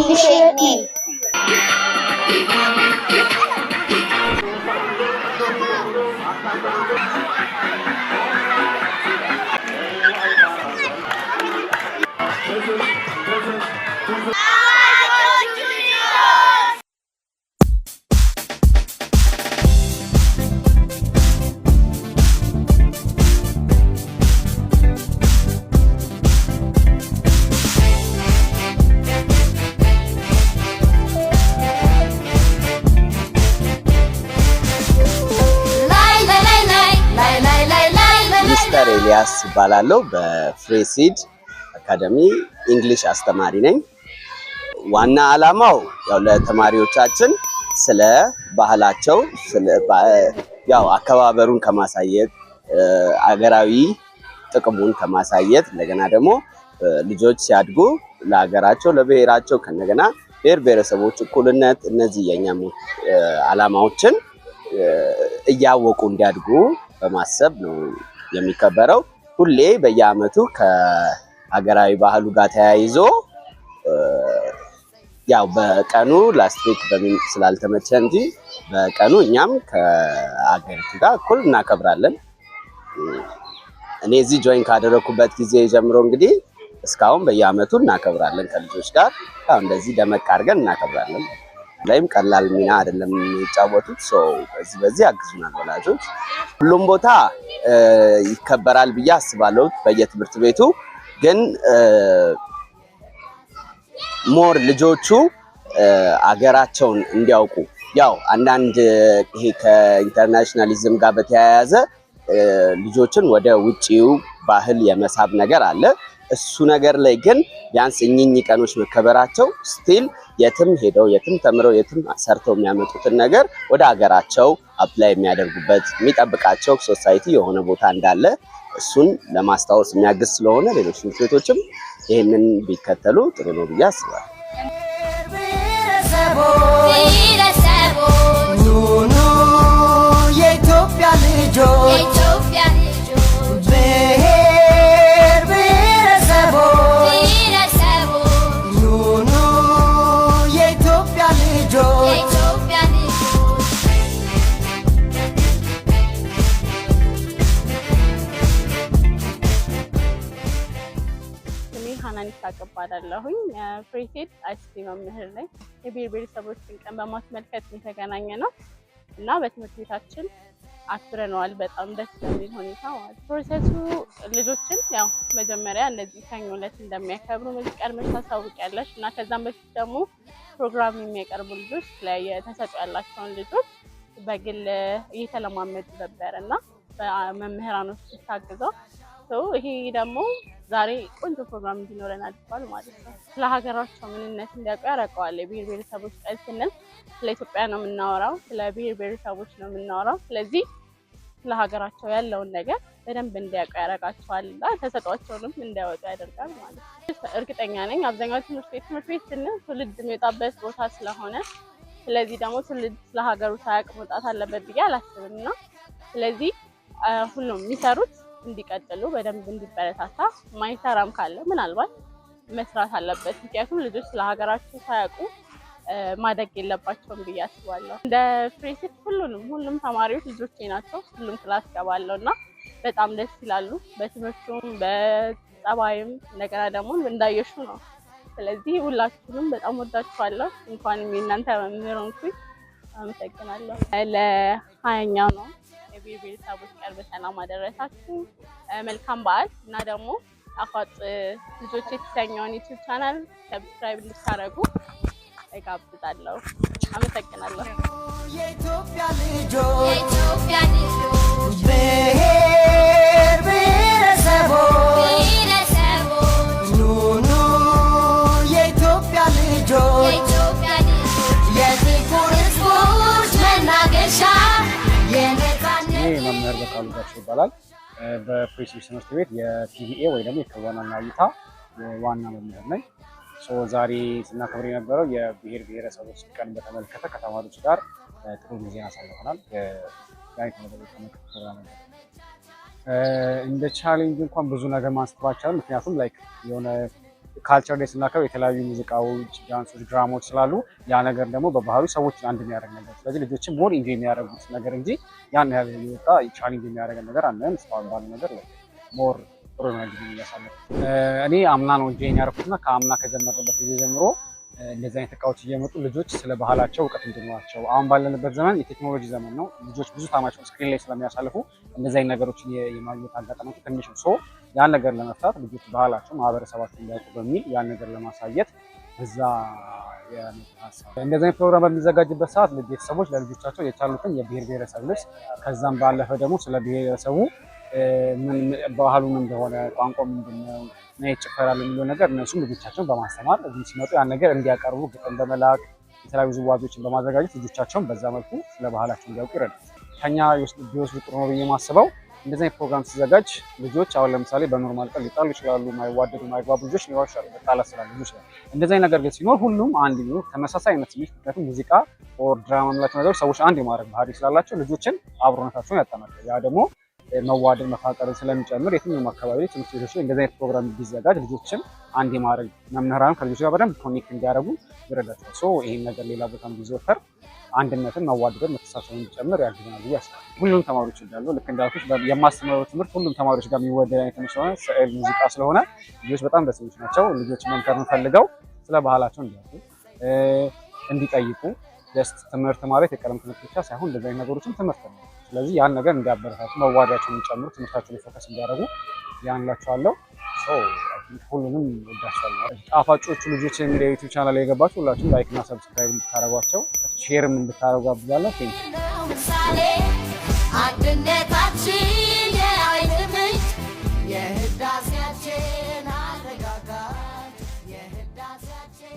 appreciate me. ሚስተር ኤልያስ እባላለሁ። በፍሬሲድ አካዳሚ እንግሊሽ አስተማሪ ነኝ። ዋና ዓላማው ያው ለተማሪዎቻችን ስለ ባህላቸው ያው አከባበሩን ከማሳየት አገራዊ ጥቅሙን ከማሳየት እንደገና ደግሞ ልጆች ሲያድጉ ለሀገራቸው ለብሔራቸው ከነገና ብሔር ብሔረሰቦች እኩልነት እነዚህ የኛ ዓላማዎችን እያወቁ እንዲያድጉ በማሰብ ነው የሚከበረው። ሁሌ በየዓመቱ ከሀገራዊ ባህሉ ጋር ተያይዞ ያው በቀኑ ላስት ዊክ ስላልተመቸ እንጂ በቀኑ እኛም ከአገሪቱ ጋር እኩል እናከብራለን። እኔ እዚህ ጆይን ካደረኩበት ጊዜ ጀምሮ እንግዲህ እስካሁን በየዓመቱ እናከብራለን ከልጆች ጋር ያው እንደዚህ ደመቅ አድርገን እናከብራለን። ላይም ቀላል ሚና አይደለም የሚጫወቱት። በዚህ ያግዙናል ወላጆች። ሁሉም ቦታ ይከበራል ብዬ አስባለሁ በየትምህርት ቤቱ ግን ሞር ልጆቹ አገራቸውን እንዲያውቁ ያው አንዳንድ ይሄ ከኢንተርናሽናሊዝም ጋር በተያያዘ ልጆችን ወደ ውጪው ባህል የመሳብ ነገር አለ። እሱ ነገር ላይ ግን ቢያንስ እኚህ ቀኖች መከበራቸው ስቲል የትም ሄደው የትም ተምረው የትም ሰርተው የሚያመጡትን ነገር ወደ ሀገራቸው አፕላይ የሚያደርጉበት የሚጠብቃቸው ሶሳይቲ የሆነ ቦታ እንዳለ እሱን ለማስታወስ የሚያግዝ ስለሆነ ሌሎች ትምህርት ቤቶችም ይሄንን ቢከተሉ ጥሩ ነው ብዬ አስባለሁ። የኢትዮጵያ ልጆች አቀባዳለሁኝ ፍሬሲድ አይሲቲ መምህር ነኝ። የብሔር ብሔረሰቦችን ቀን በማስመልከት የተገናኘ ነው እና በትምህርት ቤታችን አክብረነዋል በጣም ደስ በሚል ሁኔታ ማለት። ፕሮሰሱ ልጆችን ያው መጀመሪያ እንደዚህ ሰኞ ዕለት እንደሚያከብሩ ቀድመሽ ታሳውቂያለሽ እና ከዛም በፊት ደግሞ ፕሮግራም የሚያቀርቡ ልጆች የተለያየ ተሰጥኦ ያላቸውን ልጆች በግል እየተለማመዱ ነበር እና በመምህራኖች ታግዘው ይሄ ደግሞ ዛሬ ቆንጆ ፕሮግራም እንዲኖረን አድርጓል ማለት ነው። ስለ ሀገራቸው ምንነት እንዲያውቁ ያደርገዋል። የብሔር ብሔረሰቦች ቀን ስንል ስለ ኢትዮጵያ ነው የምናወራው፣ ስለ ብሔር ብሔረሰቦች ነው የምናወራው። ስለዚህ ስለ ሀገራቸው ያለውን ነገር በደንብ እንዲያውቁ ያደርጋቸዋል እና ተሰጧቸውንም እንዲያወጡ ያደርጋል ማለት ነው። እርግጠኛ ነኝ አብዛኛው ትምህርት ቤት ስንል ትውልድ የሚወጣበት ቦታ ስለሆነ ስለዚህ ደግሞ ትውልድ ስለ ሀገሩ ሳያውቅ መውጣት አለበት ብዬ አላስብም እና ስለዚህ ሁሉም የሚሰሩት እንዲቀጥሉ በደንብ እንዲበረታታ ማይሰራም ካለ ምናልባት መስራት አለበት። ምክንያቱም ልጆች ስለ ሀገራቸው ሳያውቁ ማደግ የለባቸውም ብዬ አስባለሁ። እንደ ፍሬሲድ ሁሉም ተማሪዎች ልጆቼ ናቸው። ሁሉም ክላስ ገባለሁ እና በጣም ደስ ይላሉ በትምህርቱም በጸባይም እንደገና ደግሞ እንዳየሹ ነው። ስለዚህ ሁላችሁንም በጣም ወዳችኋለሁ። እንኳንም የእናንተ መምህር ሆንኩኝ። አመሰግናለሁ። ለ20ኛው ነው የብሔር ብሔረሰቦች ቀን በሰላም አደረሳችሁ። መልካም በዓል እና ደግሞ ጣፋጭ ልጆች የተሰኘውን ዩቲዩብ ቻናል ሰብስክራይብ እንድታደርጉ እጋብዛለሁ። አመሰግናለሁ። የኢትዮጵያ ልጆች ብሔር ብሔረሰቦች ኑኑ የኢትዮጵያ ልጆች የጥቁር ሕዝቦች መናገሻ መምህር በቃሉ ጋቸው ይባላል። በፍሬሲድ ትምህርት ቤት የቲቪኤ ወይ ደግሞ የክወናና እይታ ዋና መምህር ነኝ። ዛሬ ስናከብር የነበረው የብሔር ብሔረሰቦች ቀን በተመለከተ ከተማሪዎች ጋር ጥሩ ጊዜ አሳልፈናል። እንደ ቻሌንጅ እንኳን ብዙ ነገር ማንሳት ባይቻልም ምክንያቱም ላይክ የሆነ ካልቸር ላይ ስናከብር የተለያዩ ሙዚቃዎች፣ ዳንሶች፣ ድራማዎች ስላሉ ያ ነገር ደግሞ በባህሪው ሰዎች አንድ የሚያደርግ ነገር ስለዚህ ልጆችም ሞር ኢንጆይ የሚያደርጉት ነገር እንጂ ያን ያህል የወጣ ቻሌንጅ የሚያደርግ ነገር አናየም። እስካሁን ባለው ነገር ላይ ሞር ጥሩ ነው እያሳለፈ እኔ አምና ነው ጆይን ያደረኩትና ከአምና ከጀመረበት ጊዜ ጀምሮ እንደዚህ አይነት እቃዎች እየመጡ ልጆች ስለ ባህላቸው እውቀት እንዲኖራቸው አሁን ባለንበት ዘመን የቴክኖሎጂ ዘመን ነው። ልጆች ብዙ ታማቸው ስክሪን ላይ ስለሚያሳልፉ እንደዚህ አይነት ነገሮችን የማግኘት አጋጣሚው ትንሽ ነው። ያን ነገር ለመፍታት ልጆች ባህላቸው ማህበረሰባቸው እንዲያውቁ በሚል ያን ነገር ለማሳየት እዛ እንደዚህ አይነት ፕሮግራም በሚዘጋጅበት ሰዓት ቤተሰቦች ለልጆቻቸው የቻሉትን የብሔር ብሔረሰብ ልብስ ከዛም ባለፈ ደግሞ ስለ ብሔረሰቡ ባህሉ ምን እንደሆነ ቋንቋ ምንድነው ነጭ ጭፈራል የሚለው ነገር እነሱም ልጆቻቸውን በማስተማር እዚህ ሲመጡ ያን ነገር እንዲያቀርቡ ግጥም በመላክ የተለያዩ ዝዋዞችን በማዘጋጀት ልጆቻቸውን በዛ መልኩ ስለ ባህላቸው እንዲያውቁ ይረዳል። ከኛ ቢወስዱ ጥሩ ነው ብዬ ማስበው እንደዚህ አይነት ፕሮግራም ሲዘጋጅ ልጆች አሁን ለምሳሌ በኖርማል ቀን ሊጣሉ ይችላሉ፣ ማይዋደዱ ማይግባቡ ልጆች ሊኖሩ ይችላሉ፣ በጣላት ስላሉ ልጆች ላይ እንደዚህ አይነት ነገር ግን ሲኖር ሁሉም አንድ ነው ተመሳሳይ አይነት ስሜት ምክንያቱም ሙዚቃ ኦር ድራማ የምንላቸው ነገሮች ሰዎች አንድ የማድረግ ባህሪ ስላላቸው ልጆችን አብሮነታቸውን ያጠናክራል። ያ ደግሞ መዋደድ መፋቀርን ስለሚጨምር የትኛውም አካባቢ ላይ ትምህርት ቤቶች ላይ እንደዚህ አይነት ፕሮግራም ቢዘጋጅ ልጆችን አንድ የማድረግ መምህራን ከልጆች ጋር በደንብ ኮኔክት እንዲያደርጉ ይረዳቸዋል። ይህን ነገር ሌላ ቦታም ቢዘወተር አንድነትን መዋደድን መተሳሰብን እንዲጨምር ያግዘናል ብዬ አስባለሁ። ሁሉም ተማሪዎች እንዳለው ልክ እንዳልኩሽ የማስተምረው ትምህርት ሁሉም ተማሪዎች ጋር የሚወደድ አይነት ስለሆነ ስዕል፣ ሙዚቃ ስለሆነ ልጆች በጣም ደስተኞች ናቸው። ልጆች መምከር የምፈልገው ስለ ባህላቸው እንዲያውቁ እንዲጠይቁ ጀስት ትምህርት ማለት የቀለም ትምህርት ብቻ ሳይሆን እንደዚህ አይነት ነገሮችን ትምህርት ነው። ስለዚህ ያን ነገር እንዲያበረታቱ መዋዳቸውን እንዲጨምሩ ትምህርታቸው ላይ ፎከስ እንዲያደርጉ ያን እላቸዋለሁ። ሁሉንም ወዳቸዋለሁ። ጣፋጮቹ ልጆች የሚል የዩቲዩብ ቻናል ላይ የገባችሁ ሁላችሁም ላይክ እና ሰብስክራይብ እንድታደርጓቸው ሼርም እንድታደርጉ አብዛለሁ። አንድነታችን የአይጥምት የህዳሴያችን አረጋጋት የህዳሴያችን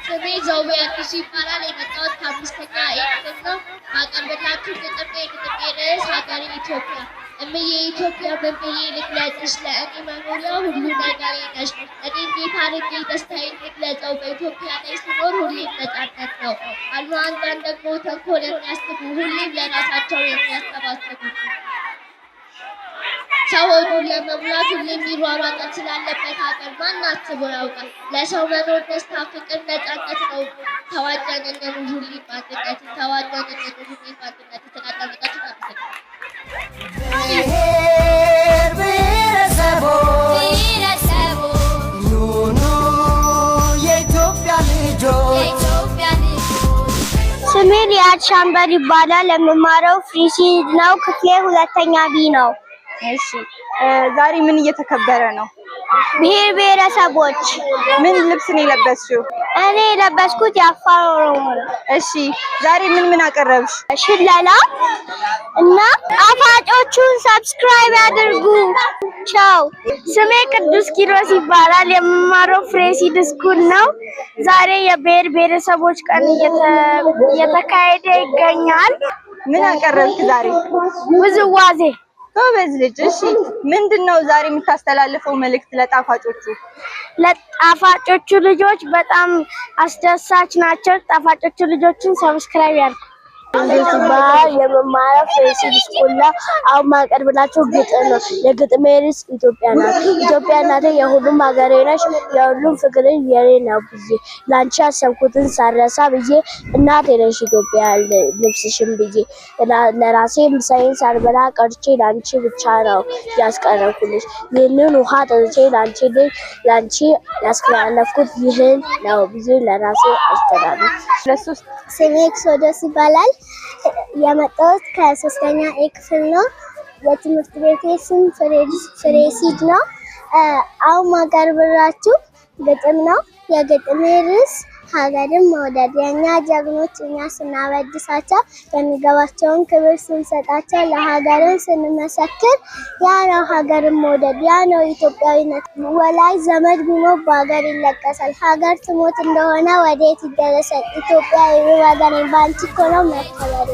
ስሜ ዘውቤ አዲሱ ይባላል። የመጣሁት ከአምስተኛ ክፍል ነው። ማቀርብላችሁ ግጥም የግጥሜ ርዕስ ሀገሬ ኢትዮጵያ። እምዬ ኢትዮጵያ ምን ብዬ ልግለጽሽ? ለእኔ መኖሪያ ሁሉ ነገሬ ነሽ። እኔ እንዴት አድርጌ ደስታዬን ልግለጸው? በኢትዮጵያ ላይ ስኖር ሁሌም ነጻነት ነው። አንዷን ደግሞ ተንኮል የሚያስቡ ሁሌም ለራሳቸው የሚያሰባስቡ ሰው ሆዱን ለመሙላት ሁሌም የሚሯሯጠን ስላለበት ሀገር ማን አስቦ ያውቃል? ለሰው መኖር ደስታ፣ ፍቅር፣ ነጻነት ነው። ተዋደን እንኑር ሁሌም በአንድነት፣ ተዋደን እንኑር ሁሌም በአንድነት። የተናጠመጣችሁ ብሔር ብሔረሰቦች ኑኑ የኢትዮጵያ ልጆች። ስሜ ሪያድ ሻምበር ይባላል። የምማረው ፍሪሲድ ነው። ክፍሌ 2ኛ ቢ ነው። እሺ ዛሬ ምን እየተከበረ ነው? ብሔር ብሔረሰቦች። ምን ልብስ ነው የለበስሽው? እኔ የለበስኩት የአፋር ኦሮሞ ነው። እሺ ዛሬ ምን አቀረብሽ? ሽለላ እና ጣፋጮቹን ሰብስክራይብ ያድርጉ። ቻው። ስሜ ቅዱስ ኪሮስ ይባላል። የምማረው ፍሬሲድ ስኩል ነው። ዛሬ የብሔር ብሔረሰቦች ቀን እየተካሄደ ይገኛል። ምን አቀረብክ ዛሬ? ውዝዋዜ። ጎበዝ ልጅ። እሺ ምንድነው ዛሬ የምታስተላልፈው መልእክት ለጣፋጮቹ? ለጣፋጮቹ ልጆች በጣም አስደሳች ናቸው። ጣፋጮቹ ልጆችን ሰብስክራይብ ያድርጉ። ሲባል የመማሪያ ፍሬሲድ ስኩል ነው። አሁን ማቀርብላችሁ ግጥም ነው። የግጥሜ ርዕስ ኢትዮጵያ ናት። ኢትዮጵያ እናቴ የሁሉም ሀገሬ ነሽ፣ የሁሉም ፍቅርን የኔ ነው ብዬ ላንቺ ያሰብኩትን ሳረሳ ብዬ እናቴ ነሽ ኢትዮጵያ ልብስሽን ብዬ ለራሴ ምሳዬን ሳልበላ ቀርቼ ላንቺ ብቻ ነው ያስቀረብኩልሽ። ይህንን ውሃ ጠጥቼ ላንቺ ያስከላለፍኩት ይህን ነው ብዬ ለራሴ አስተላለፍ። ስሜ ኤክሶዶስ ይባላል። የመጣሁት ከ3ኛ ኤ ክፍል ነው። የትምህርት ቤቴ ስም ፍሬሲድ ነው። አሁን ማቀርብላችሁ ግጥም ነው። የግጥሜ ርዕስ ሀገርን መውደድ። የእኛ ጀግኖች እኛ ስናወድሳቸው የሚገባቸውን ክብር ስንሰጣቸው ለሀገርን ስንመሰክር ያ ነው ሀገርን መውደድ፣ ያ ነው ኢትዮጵያዊነት። ወላጅ ዘመድ ቢኖር በሀገር ይለቀሳል። ሀገር ትሞት እንደሆነ ወዴት ይደረሳል? ኢትዮጵያ ሀገሬን በአንቺ እኮ ነው መከበሬ።